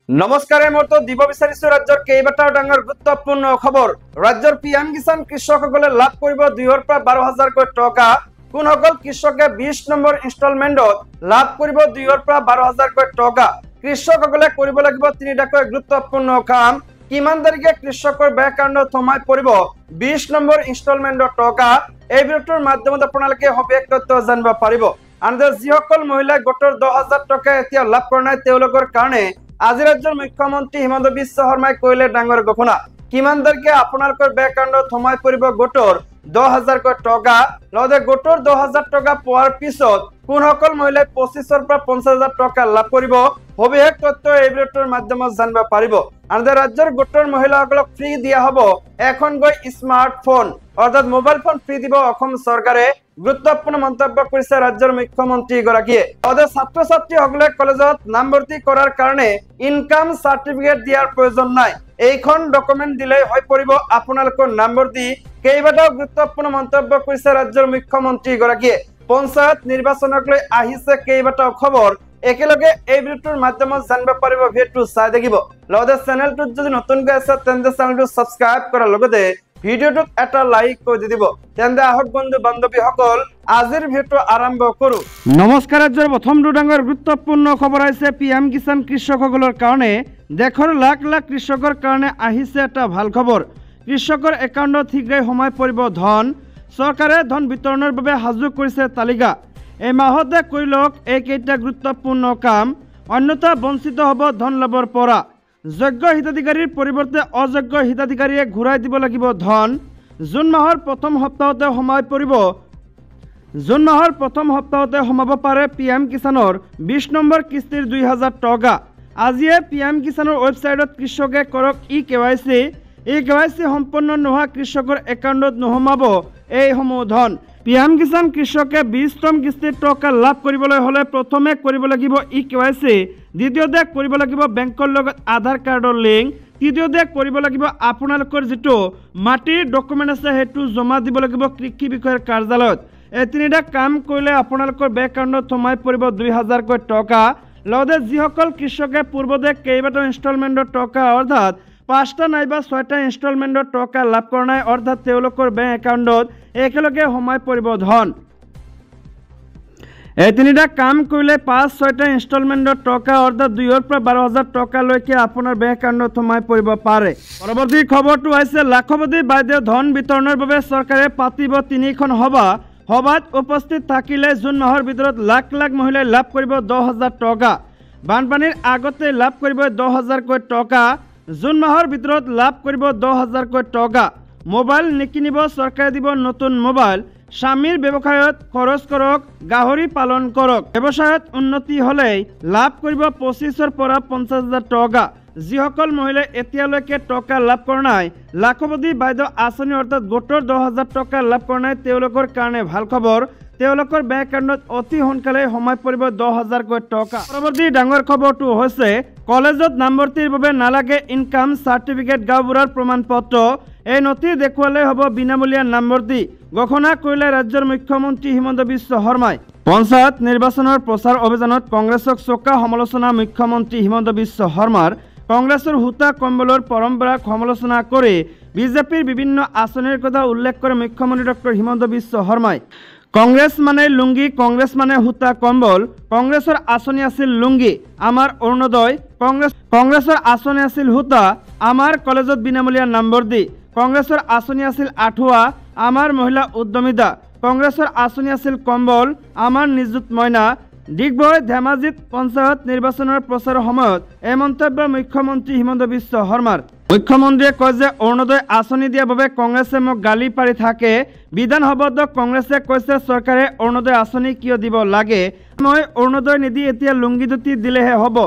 নমস্কাৰ মতো দিব বিচাৰিছো ৰাজ্যৰ কেইবাটাও ডাঙৰ গুৰুত্বপূৰ্ণ খবৰ। ৰাজ্যৰ পিএম কিষাণ কৃষকসকলে লাভ কৰিব 2,000 পৰা 12,000 টকা। কোনসকল কৃষকে 20 নম্বৰ ইনষ্টলমেণ্টত লাভ কৰিব 2,000 পৰা 12,000 টকা। কৃষকসকলে কৰিব লাগিব তিনিটাকৈ গুৰুত্বপূৰ্ণ কাম। কিমান তাৰিখে কৃষকৰ বেংক একাউণ্টত সোমাই পৰিব 20 নম্বৰ ইনষ্টলমেণ্টৰ টকা। এই ভিডিঅ'টোৰ মাধ্যমত আপোনালোকে সবিশেষ তথ্য জানিব পাৰিব। আনহাতে যিসকল মহিলাই গোটৰ 10,000 টকা এতিয়া লাভ কৰা নাই তেওঁলোকৰ কাৰণে আজি ৰাজ্যৰ মুখ্যমন্ত্ৰী হিমন্ত বিশ্ব শৰ্মাই কৈলে ডাঙৰ ঘোষণা। কিমান তাৰিখে আপোনালোকৰ বেংক একাউণ্টত সোমাই পৰিব গোটৰ 10,000 টকা। লগতে গোটৰ 10,000 টকা পোৱাৰ পিছত কোনসকল মহিলাই 25,000 পৰা 50,000 টকা লাভ কৰিব সবিশেষ তথ্য এই ভিডিঅ'টোৰ মাধ্যমত জানিব পাৰিব। আনহাতে ৰাজ্যৰ গোটৰ মহিলাসকলক ফ্ৰী দিয়া হ'ব এখনকৈ স্মাৰ্টফোন, অৰ্থাৎ মোবাইল ফোন ফ্ৰী দিব অসম চৰকাৰে। গুৰুত্বপূৰ্ণ মন্তব্য কৰিছে ৰাজ্যৰ মুখ্যমন্ত্ৰীগৰাকীয়ে। লগতে ছাত্ৰ ছাত্ৰীসকলে কলেজত নামভৰ্তি কৰাৰ কাৰণে ইনকাম চাৰ্টিফিকেট দিয়াৰ প্ৰয়োজন নাই, এইখন ডকুমেণ্ট দিলেই হৈ পৰিব আপোনালোকৰ নামভৰ্তি। কেইবাটাও গুৰুত্বপূৰ্ণ মন্তব্য কৰিছে ৰাজ্যৰ মুখ্যমন্ত্ৰীগৰাকীয়ে। পঞ্চায়ত নিৰ্বাচনক লৈ আহিছে কেইবাটাও খবৰ, একেলগে এই ভিডিঅ'টোৰ মাধ্যমত জানিব পাৰিব। ভিডিঅ'টো চাই থাকিব। লগতে চেনেলটোত যদি নতুনকৈ আছে তেন্তে চেনেলটো ছাবস্ক্ৰাইব কৰাৰ লগতে ভিডিঅ'টোত এটা লাইক কৰি দিব। তেন্তে আহক বন্ধু বান্ধৱীসকল আজিৰ ভিডিঅ'টো আৰম্ভ কৰোঁ। নমস্কাৰ। ৰাজ্যৰ প্ৰথমটো ডাঙৰ গুৰুত্বপূৰ্ণ খবৰ আহিছে পিএম কিষাণ কৃষকসকলৰ কাৰণে। দেশৰ লাখ লাখ কৃষকৰ কাৰণে আহিছে এটা ভাল খবৰ। কৃষকৰ একাউণ্টত শীঘ্ৰেই সোমাই পৰিব ধন। চৰকাৰে ধন বিতৰণৰ বাবে সাজু কৰিছে তালিকা। এই মাহতে কৰি লওক এইকেইটা গুৰুত্বপূৰ্ণ কাম, অন্যথা বঞ্চিত হ'ব ধন লাভৰ পৰা। যোগ্য হিতাধিকাৰীৰ পৰিৱৰ্তে অযোগ্য হিতাধিকাৰীয়ে ঘূৰাই দিব লাগিব ধন। জুন মাহৰ প্ৰথম সপ্তাহতে সোমাব পাৰে পিএম কিষাণৰ 20 নম্বৰ কিস্তিৰ 2,000 টকা। আজিয়ে পিএম কিষাণৰ ৱেবছাইটত কৃষকে কৰক ই-KYC। ই-KYC সম্পন্ন নোহোৱা কৃষকৰ একাউণ্টত নোসোমাব এইসমূহ ধন। পিএম কিষাণ কৃষকে 20তম কিস্তিৰ টকা লাভ কৰিবলৈ হ'লে প্ৰথমে কৰিব লাগিব ই-KYC, দ্বিতীয়তে কৰিব লাগিব বেংকৰ লগত আধাৰ কাৰ্ডৰ লিংক, তৃতীয়তে কৰিব লাগিব আপোনালোকৰ যিটো মাটিৰ ডকুমেণ্ট আছে সেইটো জমা দিব লাগিব কৃষি বিষয়াৰ কাৰ্যালয়ত। এই তিনিটা কাম কৰিলে আপোনালোকৰ বেংক একাউণ্টত সোমাই পৰিব 2,000 টকা। লগতে যিসকল কৃষকে পূৰ্বতে কেইবাটাও ইনষ্টলমেণ্টৰ টকা অৰ্থাৎ 5টা নাইবা 6টা ইনষ্টলমেণ্টৰ টকা লাভ কৰা নাই, অৰ্থাৎ তেওঁলোকৰ বেংক একাউণ্টত একেলগে সোমাই পৰিব ধন। এই তিনিটা কাম কৰিলে 5-6টা ইনষ্টলমেণ্টৰ টকা অৰ্থাৎ 2,000 পৰা 12,000 টকালৈকে আপোনাৰ বেংক একাউণ্টত সোমাই পৰিব পাৰে। পৰৱৰ্তী খবৰটো হৈছে লাখপতি বাইদেউ ধন বিতৰণৰ বাবে চৰকাৰে পাতিব 3খন সভা। সভাত উপস্থিত থাকিলে জুন মাহৰ ভিতৰত লাখ লাখ মহিলাই লাভ কৰিব 10,000 টকা। বানপানীৰ আগতে লাভ কৰিব 10,000 টকা। জুন মাহৰ ভিতৰত লাভ কৰিব 10,000 টকা। মোবাইল নিকিনিব, চৰকাৰে দিব নতুন মোবাইল। স্বামীৰ ব্যৱসায়ত খৰচ কৰক, গাহৰি পালন কৰক। ব্যৱসায়ত উন্নতি হ'লেই লাভ কৰিব 25,000 পৰা 50,000 টকা। যিসকল মহিলাই এতিয়ালৈকে টকা লাভ কৰা নাই, লাখপতি বাইদেউ আঁচনি অৰ্থাৎ গোটৰ 10,000 টকা লাভ কৰা নাই, তেওঁলোকৰ কাৰণে ভাল খবৰ। তেওঁলোকৰ বেংক একাউণ্টত অতি সোনকালে সোমাই পৰিব 10,000 টকা। পৰৱৰ্তী ডাঙৰ খবৰটো হৈছে কলেজত নামভৰ্তিৰ বাবে নালাগে ইনকাম চাৰ্টিফিকেট, গাঁওবুঢ়াৰ প্ৰমাণ পত্ৰ। এই নথি দেখুৱালে হ'ব বিনামূলীয়া নামভৰ্তি, ঘোষণা কৰিলে ৰাজ্যৰ মুখ্যমন্ত্ৰী হিমন্ত বিশ্ব শৰ্মাই। পঞ্চায়ত নিৰ্বাচনৰ প্ৰচাৰ অভিযানত কংগ্ৰেছক চোকা সমালোচনা মুখ্যমন্ত্ৰী হিমন্ত বিশ্ব শৰ্মাৰ। কংগ্ৰেছৰ সূতা কম্বলৰ পৰম্পৰাক সমালোচনা কৰি বিজেপিৰ বিভিন্ন আঁচনিৰ কথা উল্লেখ কৰে মুখ্যমন্ত্ৰী ডক্টৰ হিমন্ত বিশ্ব শৰ্মাই। কংগ্ৰেছ মানে লুংগি, কংগ্ৰেছ মানে সূতা কম্বল। কংগ্ৰেছৰ আঁচনি আছিল লুংগি, আমাৰ অৰুণোদয়। কংগ্ৰেছৰ আঁচনি আছিল সূতা, আমাৰ কলেজত বিনামূলীয়া নামভৰ্তি। কংগ্ৰেছৰ আঁচনি আছিল আঁঠুৱা, আমাৰ মহিলা উদ্যমিতা। কংগ্ৰেছৰ আঁচনি আছিল কম্বল, আমাৰ নিযুত মইনা। ডিগবৈ ধেমাজিত পঞ্চায়ত নিৰ্বাচনৰ প্ৰচাৰৰ সময়ত এই মন্তব্য মুখ্যমন্ত্ৰী হিমন্ত বিশ্ব শৰ্মাৰ। মুখ্যমন্ত্ৰীয়ে কয় যে অৰুণোদয় আঁচনি দিয়াৰ বাবে কংগ্ৰেছে মোক গালি পাৰি থাকে। বিধানসভাত কংগ্ৰেছে কৈছে চৰকাৰে অৰুণোদয় আঁচনি কিয় দিব লাগে, মই অৰুণোদয় নিদি এতিয়া লুংগি ধুতি দিলেহে হ'ব।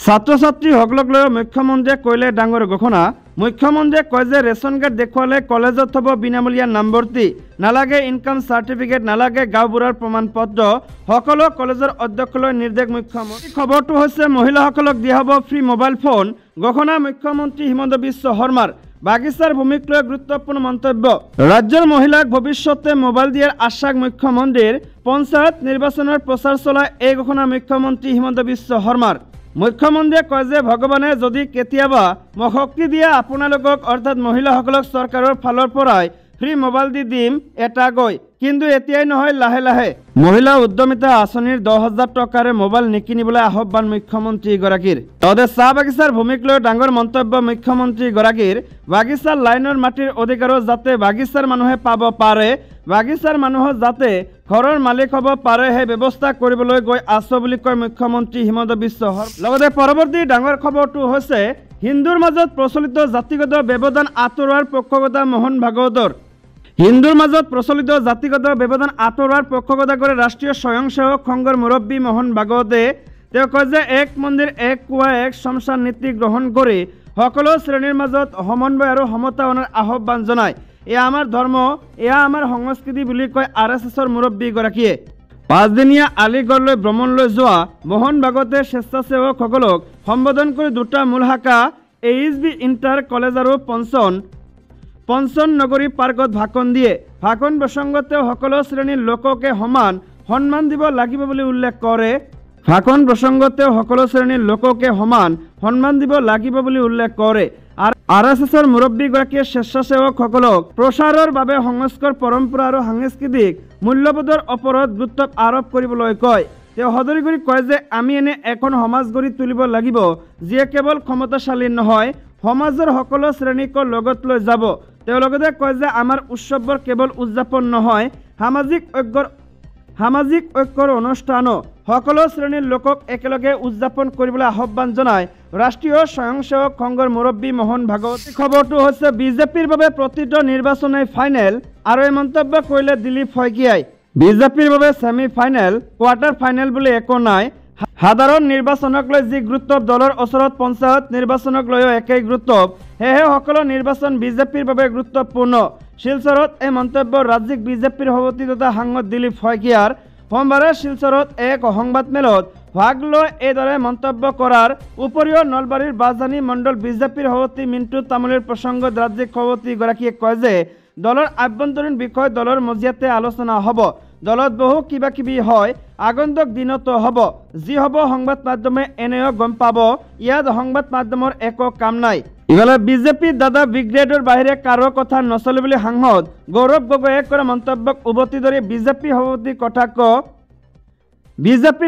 ছাত্ৰ ছাত্ৰীসকলক লৈ মুখ্যমন্ত্ৰীয়ে কৰিলে ডাঙৰ ঘোষণা। মুখ্যমন্ত্ৰীয়ে কয় যে ৰেচন কাৰ্ড দেখুৱালে কলেজত হ'ব বিনামূলীয়া নামভৰ্তি, নালাগে ইনকাম চাৰ্টিফিকেট, নালাগে গাঁওবুঢ়াৰ প্ৰমাণ পত্ৰ। সকলো কলেজৰ অধ্যক্ষলৈ নিৰ্দেশ মুখ্যমন্ত্ৰী। খবৰটো হৈছে মহিলাসকলক দিয়া হ'ব ফ্ৰী মোবাইল ফোন, ঘোষণা মুখ্যমন্ত্ৰী হিমন্ত বিশ্ব শৰ্মাৰ। বাগিচাৰ ভূমিক লৈ গুৰুত্বপূৰ্ণ মন্তব্য। ৰাজ্যৰ মহিলাক ভৱিষ্যতে মোবাইল দিয়াৰ আশ্বাস মুখ্যমন্ত্ৰীৰ। পঞ্চায়ত নিৰ্বাচনৰ প্ৰচাৰ চলাই এই ঘোষণা মুখ্যমন্ত্ৰী হিমন্ত বিশ্ব শৰ্মাৰ। মুখ্যমন্ত্ৰীয়ে কয় যে ভগৱানে যদি কেতিয়াবা মোক শক্তি দিয়ে আপোনালোকক অৰ্থাৎ মহিলাসকলক চৰকাৰৰ ফালৰ পৰাই ফ্ৰী মোবাইল দি দিম এটাকৈ, কিন্তু এতিয়াই নহয় লাহে লাহে। মহিলা উদ্যমিতা আঁচনিৰ 10,000 টকাৰে মোবাইল নিকিনিবলৈ আহ্বান মুখ্যমন্ত্ৰীগৰাকীৰ। লগতে চাহ বাগিচাৰ ভূমিক লৈ ডাঙৰ মন্তব্য মুখ্যমন্ত্ৰীগৰাকীৰ। বাগিচাৰ লাইনৰ মাটিৰ অধিকাৰো যাতে বাগিচাৰ মানুহে পাব পাৰে, বাগিচাৰ মানুহ যাতে ঘৰৰ মালিক হ'ব পাৰে সেই ব্যৱস্থা কৰিবলৈ গৈ আছো বুলি কয় মুখ্যমন্ত্ৰী হিমন্ত বিশ্ব শৰ্মা। লগতে পৰৱৰ্তী ডাঙৰ খবৰটো হৈছে হিন্দুৰ মাজত প্ৰচলিত জাতিগত ব্যৱধান আঁতৰোৱাৰ পক্ষকতা মোহন ভাগৱতৰ। হিন্দুৰ মাজত প্ৰচলিত জাতিগত ব্যৱধান আঁতৰোৱাৰ পক্ষকতা কৰে ৰাষ্ট্ৰীয় স্বয়ংসেৱক সংঘৰ মুৰব্বী মোহন ভাগৱতে। তেওঁ কয় যে এক মন্দিৰ এক কুঁৱা এক শ্মশান নীতি গ্ৰহণ কৰি সকলো শ্ৰেণীৰ মাজত সমন্বয় আৰু সমতা অনাৰ আহ্বান জনায়। এয়া আমাৰ ধৰ্ম, এয়া আমাৰ সংস্কৃতি বুলি কয় RSSৰ মুৰব্বীগৰাকীয়ে। 5 দিনীয়া আলিগড়লৈ ভ্ৰমণলৈ যোৱা মোহন ভাগৱতে স্বেচ্ছাসেৱকসকলক সম্বোধন কৰি দুটা মূল শাখা AHB ইণ্টাৰ কলেজ আৰু পঞ্চন নগৰী পাৰ্কত ভাষণ দিয়ে। ভাষণ প্ৰসংগত তেওঁ সকলো শ্ৰেণীৰ লোককে সমান সন্মান দিব লাগিব বুলি উল্লেখ কৰে। ভাষণ প্ৰসংগত তেওঁ সকলো শ্ৰেণীৰ লোককে সমান সন্মান দিব লাগিব বুলি উল্লেখ কৰে। RSSৰ মুৰব্বীগৰাকীয়ে স্বেচ্ছাসেৱকসকলক প্ৰচাৰৰ বাবে সংস্কাৰ পৰম্পৰা আৰু সাংস্কৃতিক মূল্যবোধৰ ওপৰত গুৰুত্ব আৰোপ কৰিবলৈ কয়। তেওঁ সদৰি কৰি কয় যে আমি এনে এখন সমাজ গঢ়ি তুলিব লাগিব যিয়ে কেৱল ক্ষমতাশালী নহয়, সমাজৰ সকলো শ্ৰেণীক লগত লৈ যাব। তেওঁ লগতে কয় যে আমাৰ উৎসৱবোৰ কেৱল উদযাপন নহয়, সামাজিক ঐক্যৰ অনুষ্ঠানো সকলো শ্ৰেণীৰ লোকক একেলগে উদযাপন কৰিবলৈ আহ্বান জনায় ৰাষ্ট্ৰীয় স্বয়ংসেৱক সংঘৰ মুৰব্বী মোহন ভাগৱত। খবৰটো হৈছে বিজেপিৰ বাবে প্ৰতিটো নিৰ্বাচনেই ফাইনেল আৰু এই মন্তব্য কৰিলে দিলীপ শইকীয়াই। বিজেপিৰ বাবে ছেমি ফাইনেল কোৱাৰ্টাৰ ফাইনেল বুলি একো নাই। সাধাৰণ নিৰ্বাচনক লৈ যি গুৰুত্ব দলৰ ওচৰত পঞ্চায়ত নিৰ্বাচনক লৈও একেই গুৰুত্ব, সেয়েহে সকলো নিৰ্বাচন বিজেপিৰ বাবে গুৰুত্বপূৰ্ণ। শিলচৰত এই মন্তব্য ৰাজ্যিক বিজেপিৰ সভাপতি তথা সাংসদ দিলীপ শইকীয়াৰ। সোমবাৰে শিলচৰত এক সংবাদমেলত ভাগ লৈ এইদৰে মন্তব্য কৰাৰ উপৰিও নলবাৰীৰ বাজানী মণ্ডল বিজেপিৰ সভাপতি মিণ্টু তামুলীৰ প্ৰসংগত ৰাজ্যিক সভাপতিগৰাকীয়ে কয় যে দলৰ আভ্যন্তৰীণ বিষয় দলৰ মজিয়াতে আলোচনা হ'ব। দলত বহু কিবা কিবি হয়, আগন্তুক দিনতো হ'ব। যি হ'ব সংবাদ মাধ্যমে এনেও গম পাব, ইয়াত সংবাদ মাধ্যমৰ একো কাম নাই। ইফালে বিজেপিৰ দাদা ব্ৰিগেডৰ বাহিৰে কাৰো কথা নচলে বুলি সাংসদ গৌৰৱ গগৈয়ে কৰা মন্তব্যক উভতি ধৰি বিজেপিৰ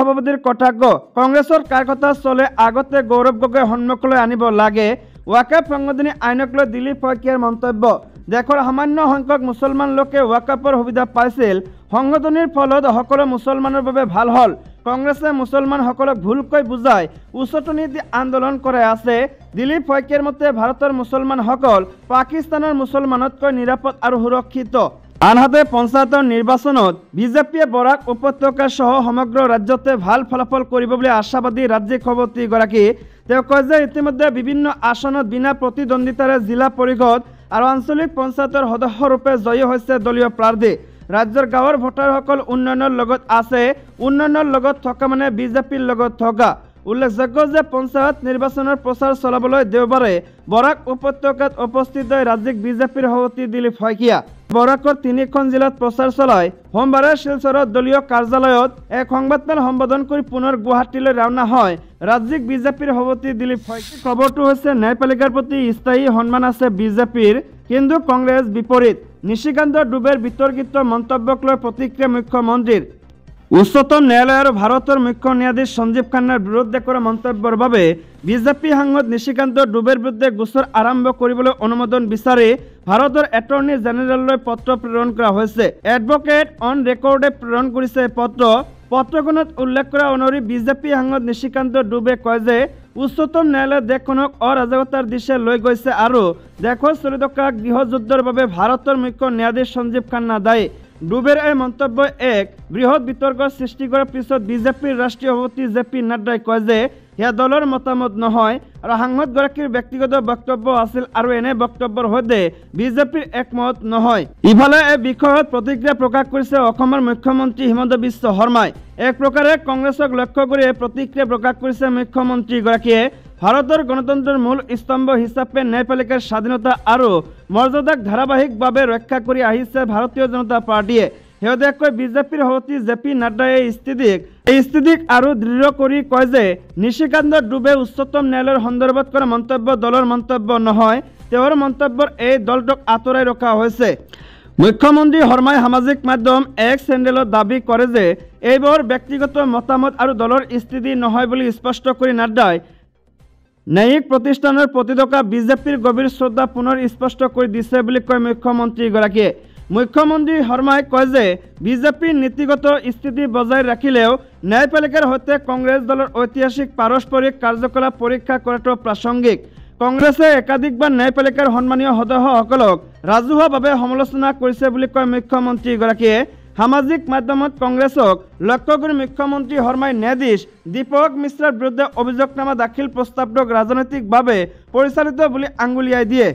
সভাপতিৰ কথা কংগ্ৰেছৰ কাৰ কথা চলে আগতে গৌৰৱ গগৈ সন্মুখলৈ আনিব লাগে। ৱাকাফ সংশোধনী আইনক লৈ দিলীপ শইকীয়াৰ মন্তব্য। দেশৰ সামান্য সংখ্যক মুছলমান লোকে ৱাকাফৰ সুবিধা পাইছিল, সংশোধনীৰ ফলত সকলো মুছলমানৰ বাবে ভাল হ'ল। কংগ্ৰেছে মুছলমানসকলক ভুলকৈ বুজাই উচতনি দি আন্দোলন কৰাই আছে। দিলীপ শইকীয়াৰ মতে ভাৰতৰ মুছলমানসকল পাকিস্তানৰ মুছলমানতকৈ নিৰাপদ আৰু সুৰক্ষিত। আনহাতে পঞ্চায়তৰ নিৰ্বাচনত বিজেপিয়ে বৰাক উপত্যকা সহ সমগ্ৰ ৰাজ্যতে ভাল ফলাফল কৰিব বুলি আশাবাদী ৰাজ্যিক সভাপতিগৰাকী। তেওঁ কয় যে ইতিমধ্যে বিভিন্ন আসনত বিনা প্ৰতিদ্বন্দ্বিতাৰে জিলা পৰিষদ আৰু আঞ্চলিক পঞ্চায়তৰ সদস্যৰূপে জয়ী হৈছে দলীয় প্ৰাৰ্থী। ৰাজ্যৰ গাঁৱৰ ভোটাৰসকল উন্নয়নৰ লগত আছে, উন্নয়নৰ লগত থকা মানে বিজেপিৰ লগত থকা। উল্লেখযোগ্য যে পঞ্চায়ত নিৰ্বাচনৰ প্ৰচাৰ চলাবলৈ দেওবাৰে বৰাক উপত্যকাত উপস্থিত হৈ ৰাজ্যিক বিজেপিৰ সভাপতি দিলীপ শইকীয়া। বৰাকৰ 3খন জিলাত প্ৰচাৰ চলাই সোমবাৰে শিলচৰত দলীয় কাৰ্যালয়ত এক সংবাদমেল সম্বোধন কৰি পুনৰ গুৱাহাটীলৈ ৰাওনা হয় ৰাজ্যিক বিজেপিৰ সভাপতি দিলীপ শইকীয়া। খবৰটো হৈছে ন্যায়পালিকাৰ প্ৰতি স্থায়ী সন্মান আছে বিজেপিৰ, কিন্তু কংগ্ৰেছ বিপৰীত। নিশিকান্ত ডুবেৰ বিতৰ্কিত মন্তব্যক লৈ প্ৰতিক্ৰিয়া মুখ্যমন্ত্ৰীৰ। উচ্চতম ন্যায়ালয় আৰু ভাৰতৰ মুখ্য ন্যায়াধীশ সঞ্জীৱ খান্নাৰ বিৰুদ্ধে কৰা মন্তব্যৰ বাবে বিজেপি সাংসদ নিশিকান্ত ডুবেৰ বিৰুদ্ধে গোচৰ আৰম্ভ কৰিবলৈ অনুমোদন বিচাৰি ভাৰতৰ এটৰ্নী জেনেৰেললৈ পত্ৰ প্ৰেৰণ কৰা হৈছে। এডভোকেট অন ৰেকৰ্ডে প্ৰেৰণ কৰিছে পত্ৰখনত উল্লেখ কৰা অনুসৰি বিজেপি সাংসদ নিশিকান্ত ডুবে কয় যে উচ্চতম ন্যায়ালয়ে দেশখনক অৰাজকতাৰ দিশে লৈ গৈছে আৰু দেশত চলি থকা গৃহযুদ্ধৰ বাবে ভাৰতৰ মুখ্য ন্যায়াধীশ সঞ্জীৱ খান্না দায়ী। ডুবেৰ এই মন্তব্যই এক বৃহৎ বিতৰ্কৰ সৃষ্টি কৰাৰ পিছত বিজেপিৰ ৰাষ্ট্ৰীয় সভাপতি JP নাড্ডাই কয় যে সেয়া দলৰ মতামত নহয় আৰু সাংসদগৰাকীৰ ব্যক্তিগত বক্তব্য আছিল আৰু এনে বক্তব্যৰ সৈতে বিজেপিৰ একমত নহয়। ইফালে এই বিষয়ত প্ৰতিক্ৰিয়া প্ৰকাশ কৰিছে অসমৰ মুখ্যমন্ত্ৰী হিমন্ত বিশ্ব শৰ্মাই। এক প্ৰকাৰে কংগ্ৰেছক লক্ষ্য কৰি প্ৰতিক্ৰিয়া প্ৰকাশ কৰিছে মুখ্যমন্ত্ৰীগৰাকীয়ে। ভাৰতৰ গণতন্ত্ৰৰ মূল স্তম্ভ হিচাপে ন্যায়পালিকাৰ স্বাধীনতা আৰু মৰ্যাদাক ধাৰাবাহিকভাৱে ৰক্ষা কৰি আহিছে ভাৰতীয় জনতা পাৰ্টিয়ে। শেহতীয়াকৈ বিজেপিৰ সভাপতি জে.পি. নাড্ডাই এই স্থিতিক আৰু দৃঢ় কৰি কয় যে নিশিকান্ত দুবে উচ্চতম ন্যায়ালয়ৰ সন্দৰ্ভত কৰা মন্তব্য দলৰ মন্তব্য নহয়, তেওঁৰ মন্তব্যৰ এই দলটোক আঁতৰাই ৰখা হৈছে। মুখ্যমন্ত্ৰী শৰ্মাই সামাজিক মাধ্যম এক্স হেণ্ডেলত দাবী কৰে যে এইবোৰ ব্যক্তিগত মতামত আৰু দলৰ স্থিতি নহয় বুলি স্পষ্ট কৰি নাড্ডাই ন্যায়িক প্ৰতিষ্ঠানৰ প্ৰতি থকা বিজেপিৰ গভীৰ শ্ৰদ্ধা পুনৰ স্পষ্ট কৰি দিছে বুলি কয় মুখ্যমন্ত্ৰীগৰাকীয়ে। মুখ্যমন্ত্ৰী শৰ্মাই কয় যে বিজেপিৰ নীতিগত স্থিতি বজাই ৰাখিলেও ন্যায়পালিকাৰ সৈতে কংগ্ৰেছ দলৰ ঐতিহাসিক পাৰস্পৰিক কাৰ্যকলাপ পৰীক্ষা কৰাটো প্ৰাসংগিক। কংগ্ৰেছে একাধিকবাৰ ন্যায়পালিকাৰ সন্মানীয় সদস্যসকলক ৰাজহুৱাভাৱে সমালোচনা কৰিছে বুলি কয় মুখ্যমন্ত্ৰীগৰাকীয়ে। সামাজিক মাধ্যমত কংগ্ৰেছক লক্ষ্য কৰি মুখ্যমন্ত্ৰী শৰ্মাই ন্যায়াধীশ দীপক মিশ্ৰৰ বিৰুদ্ধে অভিযোগনামা দাখিল প্ৰস্তাৱটোক ৰাজনৈতিকভাৱে পৰিচালিত বুলি আঙুলিয়াই দিয়ে।